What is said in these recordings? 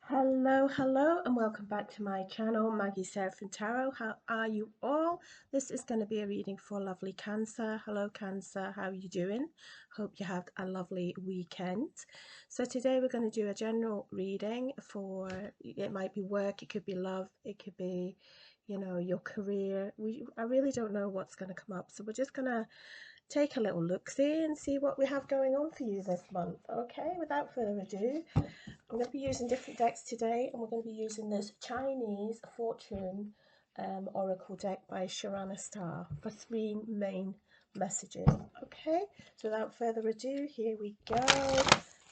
Hello, and welcome back to my channel, Maggie XX Tarot. How are you all? This is going to be a reading for lovely Cancer. Hello, Cancer. How are you doing? Hope you had a lovely weekend. So today we're going to do a general reading for, it might be work, it could be love, it could be, your career. I really don't know what's going to come up. So we're just going to take a little look-see and see what we have going on for you this month. Okay, without further ado, I'm going to be using different decks today, and we're going to be using this Chinese Fortune Oracle deck by Sharana Star for three main messages. Okay, so without further ado, here we go.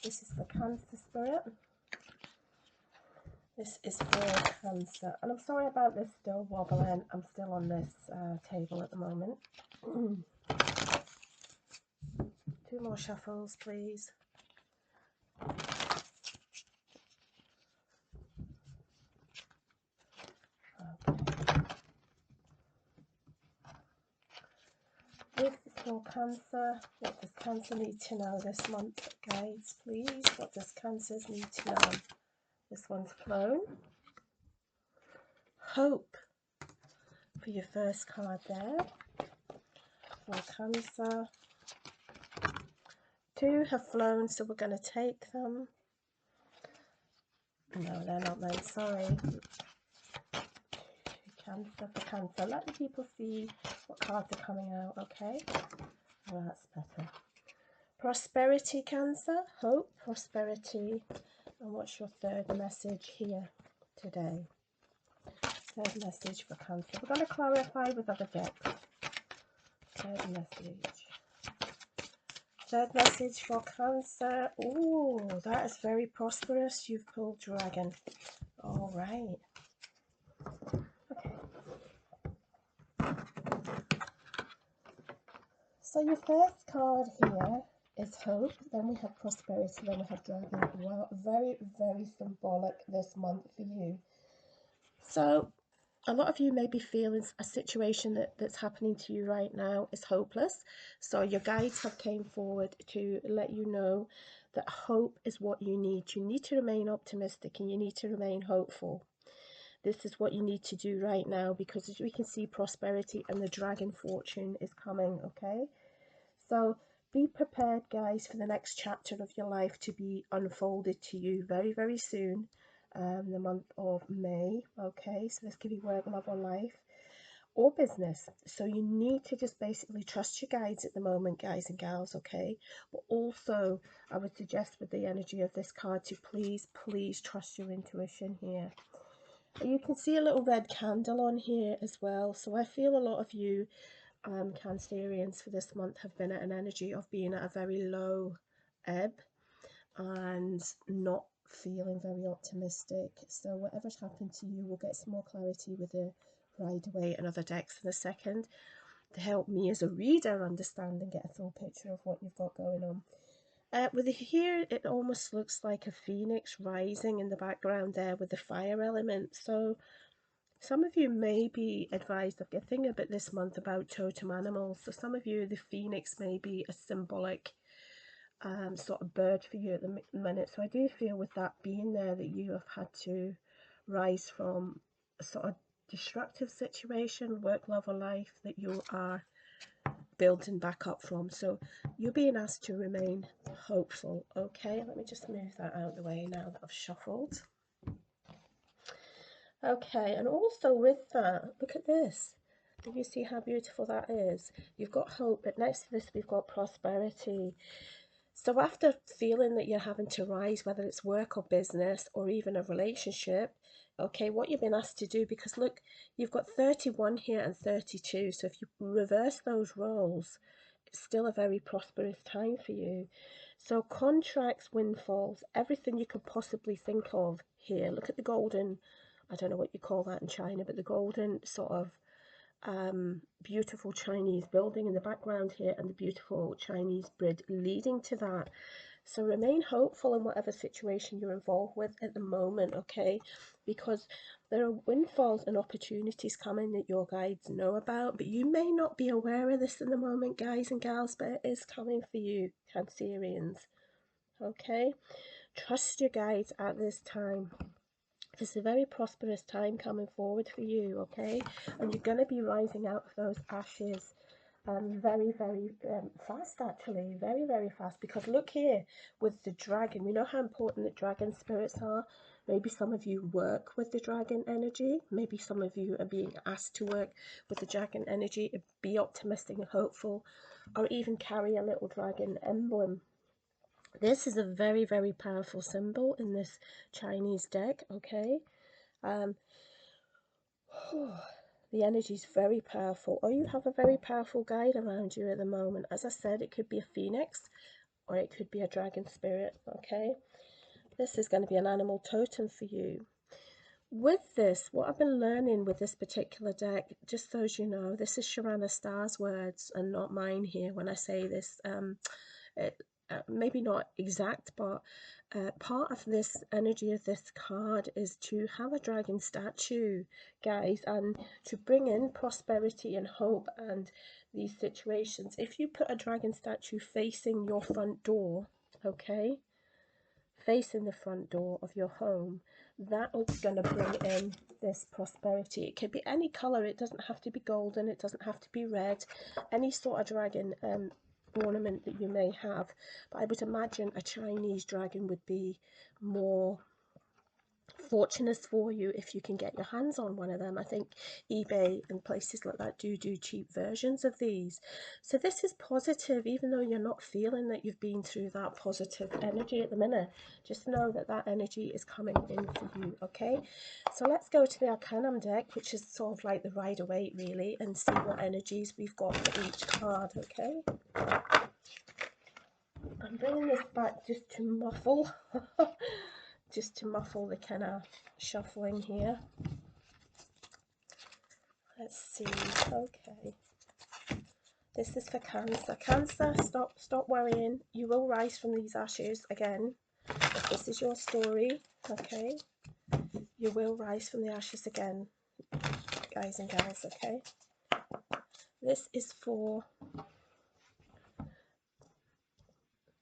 This is for Cancer Spirit. This is for Cancer. And I'm sorry about this still wobbling. I'm still on this table at the moment. Two more shuffles, please. This is for Cancer. What does Cancer need to know this month, guys? Please, what does Cancer need to know? This one's flown. Hope for your first card there. For Cancer. Two have flown, so we're going to take them. No, they're not mine, sorry. Cancer for Cancer. Let the people see what cards are coming out, okay? Oh, that's better. Prosperity, Cancer. Hope, prosperity. And what's your third message here today? Third message for Cancer. We're going to clarify with other decks. Third message. Third message for Cancer. Oh, that is very prosperous. You've pulled Dragon. All right. Okay. So your first card here is Hope. Then we have Prosperity. Then we have Dragon. Well, very, very symbolic this month for you. So a lot of you may be feeling a situation that's happening to you right now is hopeless. So your guides have came forward to let you know that hope is what you need. You need to remain optimistic and you need to remain hopeful. This is what you need to do right now, because as we can see, prosperity and the dragon fortune is coming, okay? So be prepared, guys, for the next chapter of your life to be unfolded to you very, very soon. The month of May, okay? So this could be work, love, or life, or business. So you need to just basically trust your guides at the moment, guys and gals, okay? But also, I would suggest with the energy of this card to please trust your intuition here. You can see a little red candle on here as well. So I feel a lot of you Cancerians for this month have been at an energy of being at a very low ebb and not feeling very optimistic. So whatever's happened to you, we'll get some more clarity with the Rider-Waite and other decks in a second to help me as a reader understand and get a full picture of what you've got going on. With here, it almost looks like a phoenix rising in the background there with the fire element. So some of you may be advised of getting a bit this month about totem animals. So some of you, the phoenix may be a symbolic sort of bird for you at the minute. So I do feel with that being there that you have had to rise from a sort of destructive situation, work, love, or life, that you are building back up from. So you're being asked to remain hopeful. Okay, let me just move that out of the way now that I've shuffled. Okay, and also with that, look at this. Do you see how beautiful that is? You've got hope, but next to this we've got prosperity. So after feeling that you're having to rise, whether it's work or business or even a relationship, okay, what you've been asked to do, because look, you've got 31 here and 32. So if you reverse those roles, it's still a very prosperous time for you. So contracts, windfalls, everything you could possibly think of here. Look at the golden, I don't know what you call that in China, but the golden sort of beautiful Chinese building in the background here and the beautiful Chinese bridge leading to that. So remain hopeful in whatever situation you're involved with at the moment, okay? Because there are windfalls and opportunities coming that your guides know about, but you may not be aware of this in the moment, guys and gals, but it is coming for you, Cancerians, okay? Trust your guides at this time. It's a very prosperous time coming forward for you, okay? And you're going to be rising out of those ashes very, very fast, actually. Very, very fast. Because look here with the dragon. We know how important the dragon spirits are. Maybe some of you work with the dragon energy. Maybe some of you are being asked to work with the dragon energy. Be optimistic and hopeful. Or even carry a little dragon emblem. This is a very, very powerful symbol in this Chinese deck, okay? The energy is very powerful, or you have a very powerful guide around you at the moment. As I said, it could be a phoenix or it could be a dragon spirit, okay? This is going to be an animal totem for you. With this, what I've been learning with this particular deck, just so as you know, this is Sharana Starr's words and not mine here when I say this. Maybe not exact, but part of this energy of this card is to have a dragon statue, guys, and to bring in prosperity and hope and these situations. If you put a dragon statue facing your front door, okay, facing the front door of your home, that is going to bring in this prosperity. It could be any color. It doesn't have to be golden. It doesn't have to be red. Any sort of dragon ornament that you may have, but I would imagine a Chinese dragon would be more fortunate for you if you can get your hands on one of them. I think eBay and places like that do cheap versions of these. So this is positive, even though you're not feeling that you've been through that positive energy at the minute. Just know that that energy is coming in for you, okay? So let's go to the Arcanum deck, which is sort of like the Rider-Waite really, and see what energies we've got for each card, okay? I'm bringing this back just to muffle just to muffle the kind of shuffling here. Let's see. Okay, this is for Cancer. Cancer, stop worrying. You will rise from these ashes again. If this is your story, okay, you will rise from the ashes again, guys and gals, okay? This is for,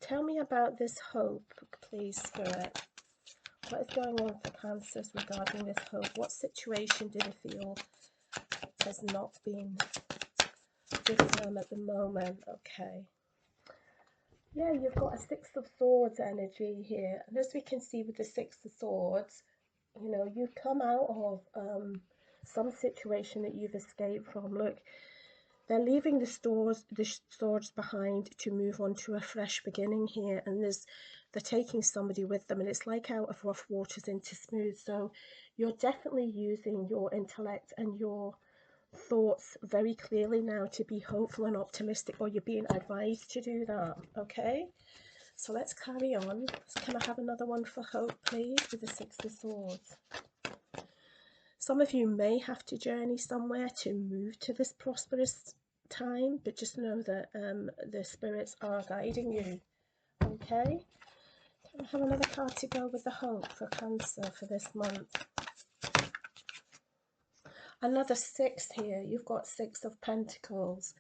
tell me about this hope, please, Spirit. What is going on for Cancers regarding this hope? What situation do they feel has not been good for them at the moment? Okay. Yeah, you've got a Six of Swords energy here. And as we can see with the Six of Swords, you know, you've come out of some situation that you've escaped from. Look, they're leaving the swords behind to move on to a fresh beginning here. And they're taking somebody with them. And it's like out of rough waters into smooth. So you're definitely using your intellect and your thoughts very clearly now to be hopeful and optimistic, or you're being advised to do that, okay? So let's carry on. Can I have another one for hope, please, with the Six of Swords? Some of you may have to journey somewhere to move to this prosperous time, but just know that the spirits are guiding you, okay? Can I have another card to go with the hope for Cancer for this month? Another 6 here. You've got 6 of Pentacles.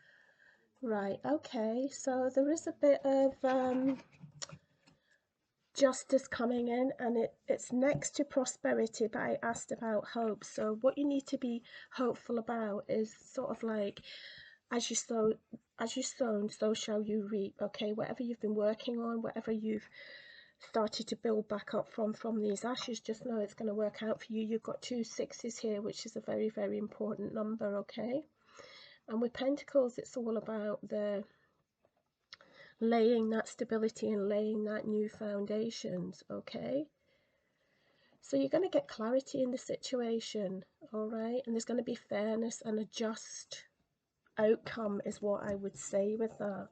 Right, okay. So there is a bit of justice coming in, and it's next to prosperity, but I asked about hope. So what you need to be hopeful about is sort of like, as you sown, so shall you reap, okay? Whatever you've been working on, whatever you've started to build back up from these ashes, just know it's going to work out for you. You've got 2 6s here, which is a very, very important number, okay? And with Pentacles, it's all about the laying that stability and laying that new foundations, okay? So you're going to get clarity in the situation, all right? And there's going to be fairness and a just outcome is what I would say with that.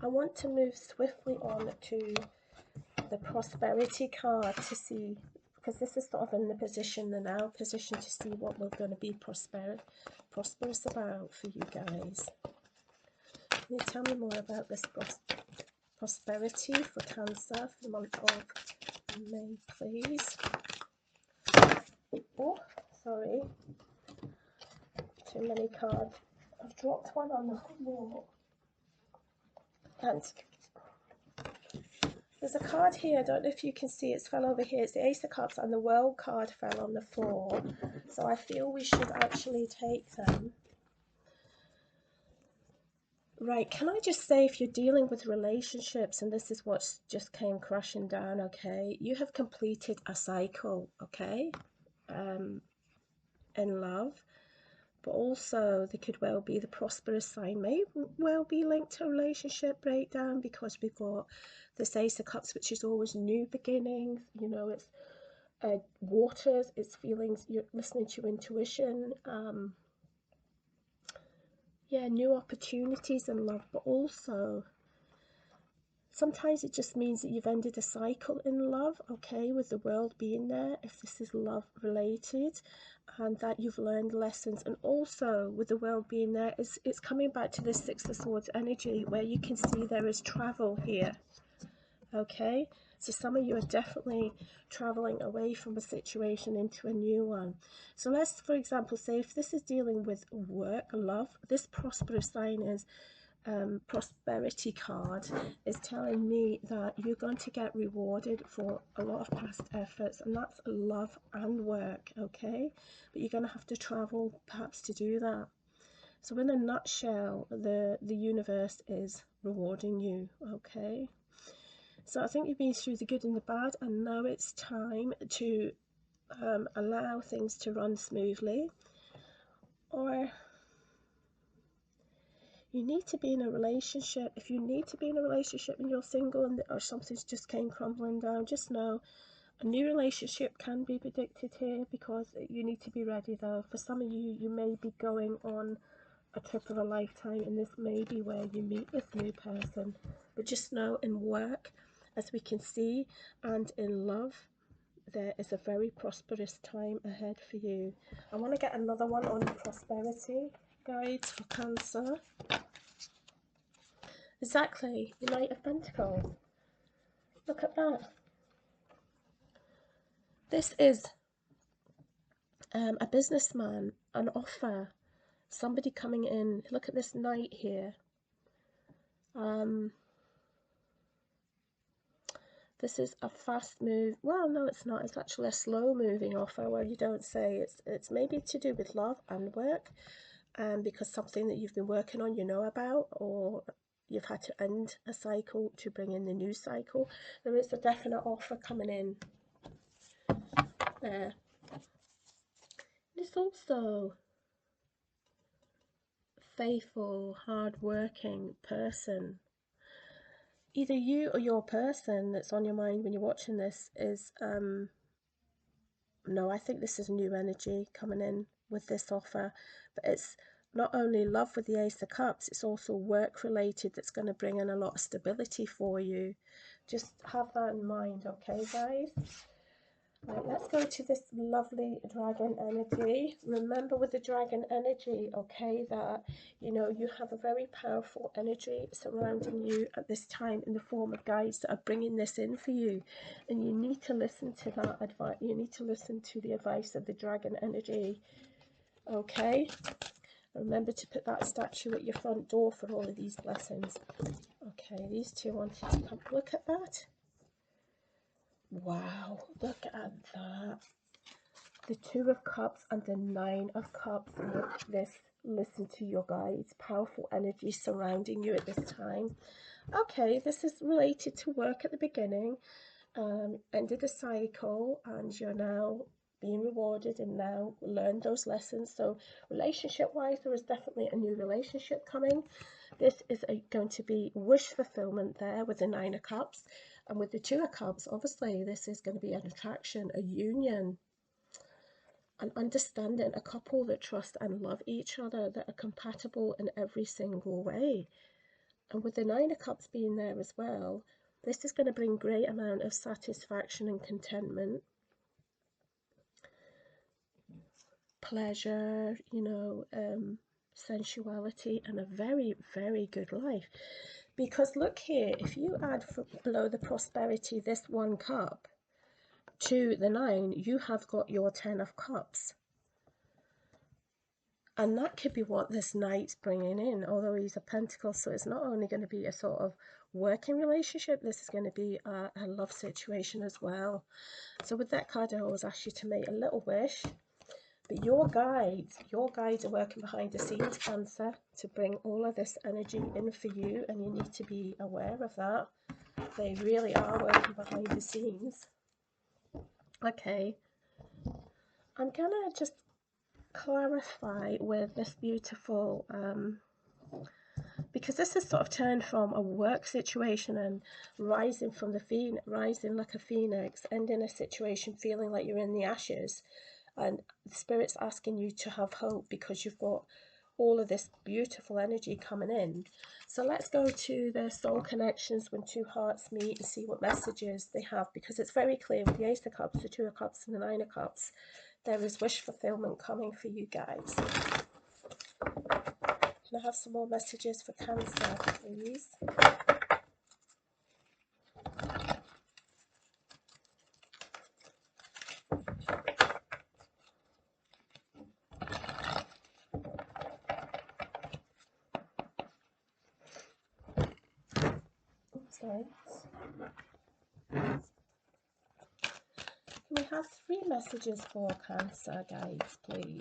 I want to move swiftly on to the prosperity card to see, because this is sort of in the now position to see what we're going to be prosperous about for you guys. Can you tell me more about this prosperity for Cancer for the month of May, please? Oh, sorry. Too many cards. I've dropped one on the floor. And There's a card here, I don't know if you can see, it's fell over here. It's the Ace of Cups and the World card fell on the floor. So I feel we should actually take them. Right, can I just say, if you're dealing with relationships, and this is what just came crashing down, okay, you have completed a cycle, okay, in love, but also there could well be the prosperous sign may well be linked to a relationship breakdown, because we've got this Ace of Cups, which is always new beginnings, you know, it's waters, it's feelings, you're listening to your intuition, yeah, new opportunities in love, but also sometimes it just means that you've ended a cycle in love, okay, with the World being there, if this is love related, and that you've learned lessons. And also with the World being there, it's coming back to the Six of Swords energy, where you can see there is travel here, okay? So some of you are definitely traveling away from a situation into a new one. So let's, for example, say if this is dealing with work, love, this prosperous sign is prosperity card is telling me that you're going to get rewarded for a lot of past efforts, and that's love and work, okay? But you're going to have to travel perhaps to do that. So in a nutshell, the universe is rewarding you, okay? So I think you've been through the good and the bad, and now it's time to allow things to run smoothly, or you need to be in a relationship. If you need to be in a relationship and you're single, and or something's just came crumbling down, just know a new relationship can be predicted here, because you need to be ready though. For some of you, you may be going on a trip of a lifetime, and this may be where you meet this new person. But just know, in work, as we can see, and in love, there is a very prosperous time ahead for you. I want to get another one on prosperity guides for Cancer. Exactly, the Knight of Pentacles. Look at that. This is a businessman, an offer, somebody coming in. Look at this Knight here. This is a fast move. Well, no, it's not. It's actually a slow moving offer, where you don't say. It's maybe to do with love and work, because something that you've been working on, you know about, or you've had to end a cycle to bring in the new cycle. There is a definite offer coming in there. It's also faithful, hard-working person. Either you or your person that's on your mind when you're watching this is no, I think this is new energy coming in with this offer, but it's not only love with the Ace of Cups, it's also work related, that's going to bring in a lot of stability for you. Just have that in mind, okay guys? Right, let's go to this lovely dragon energy. Remember with the dragon energy, okay, that, you know, you have a very powerful energy surrounding you at this time, in the form of guides that are bringing this in for you. And you need to listen to that advice. You need to listen to the advice of the dragon energy, okay? Remember to put that statue at your front door for all of these blessings. Okay, these two wanted to come. Look at that. Wow, look at that. The Two of Cups and the Nine of Cups with this. Listen to your guides. Powerful energy surrounding you at this time. Okay, this is related to work at the beginning. Ended a cycle, and you're now being rewarded and now learn those lessons. So relationship wise, there is definitely a new relationship coming. This is going to be wish fulfillment there with the Nine of Cups, and with the Two of Cups, obviously this is going to be an attraction, a union, an understanding, a couple that trust and love each other, that are compatible in every single way. And with the Nine of Cups being there as well, this is going to bring great amount of satisfaction and contentment, pleasure, you know, sensuality, and a very, very good life. Because look here, if you add below the prosperity this one cup to the 9, you have got your 10 of Cups. And that could be what this knight's bringing in, although he's a pentacle. So it's not only going to be a sort of working relationship, this is going to be a love situation as well. So with that card, I always ask you to make a little wish. But your guides are working behind the scenes, Cancer, to bring all of this energy in for you, and you need to be aware of that. They really are working behind the scenes. Okay, I'm gonna just clarify with this beautiful because this has sort of turned from a work situation and rising from the rising like a phoenix, ending a situation feeling like you're in the ashes, and the spirit's asking you to have hope because you've got all of this beautiful energy coming in. So let's go to the soul connections when two hearts meet and see what messages they have, because it's very clear with the Ace of Cups, the Two of Cups and the Nine of Cups, there is wish fulfillment coming for you guys. Can I have some more messages for Cancer, please? Sorry. Can we have 3 messages for Cancer, guys, please?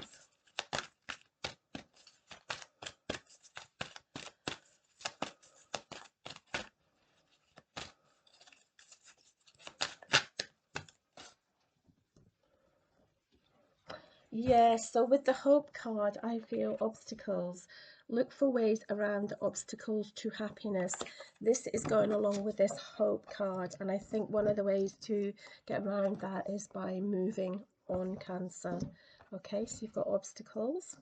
Yes, so with the Hope card, I feel obstacles. Look for ways around obstacles to happiness. This is going along with this Hope card, and I think one of the ways to get around that is by moving on, Cancer. Okay, so you've got obstacles.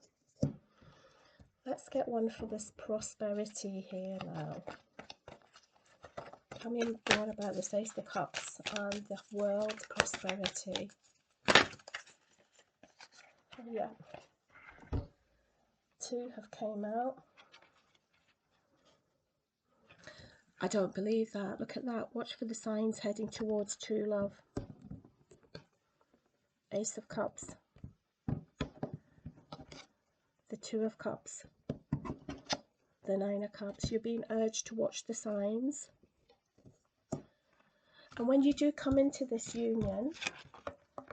Let's get one for this prosperity here now. Tell me more about this Ace of Cups and the world prosperity. Yeah. 2 have came out. I don't believe that. Look at that. Watch for the signs heading towards true love. Ace of Cups. The 2 of Cups. The 9 of Cups. You're being urged to watch the signs. And when you do come into this union,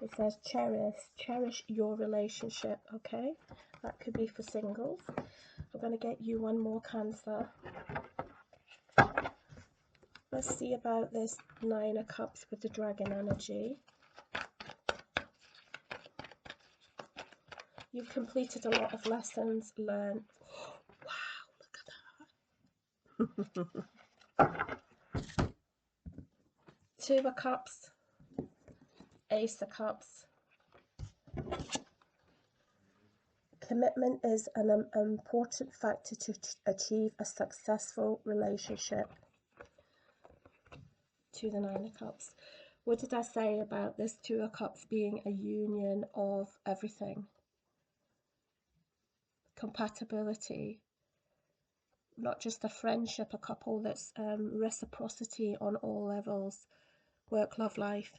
it says cherish your relationship, okay? That could be for singles. I'm going to get you one more, Cancer. Let's see about this 9 of Cups with the dragon energy. You've completed a lot of lessons learned. Wow, look at that. 2 of Cups. Ace of Cups. Commitment is an important factor to achieve a successful relationship. To the 9 of Cups. What did I say about this 2 of Cups being a union of everything? Compatibility. Not just a friendship, a couple that's reciprocity on all levels. Work, love, life.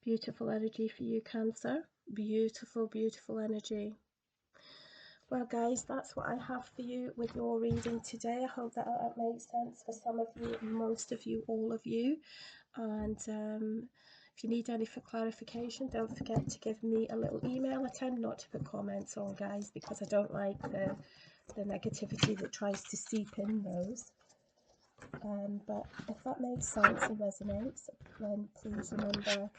Beautiful energy for you, Cancer. Beautiful, beautiful energy. Well, guys, that's what I have for you with your reading today. I hope that makes sense for some of you, most of you, all of you. And if you need any for clarification, don't forget to give me a little email. I tend not to put comments on, guys, because I don't like the negativity that tries to seep in those. But if that makes sense and resonates, then please remember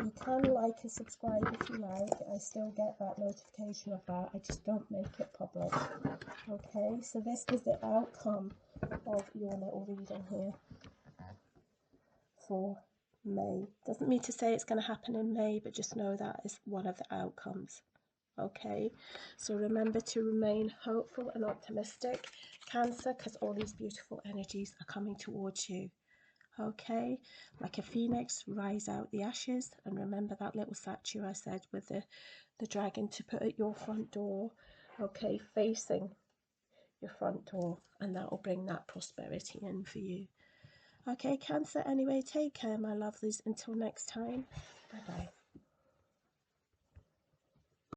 you can like and subscribe if you like. I still get that notification of that. I just don't make it public. Okay, so this is the outcome of your little reading here for May. Doesn't mean to say it's going to happen in May, but just know that is one of the outcomes. Okay, so remember to remain hopeful and optimistic, Cancer, because all these beautiful energies are coming towards you. Okay, like a phoenix, rise out the ashes. And remember that little statue I said with the dragon to put at your front door, okay, facing your front door, and that will bring that prosperity in for you. Okay, Cancer, anyway, take care, my lovelies. Until next time, bye bye.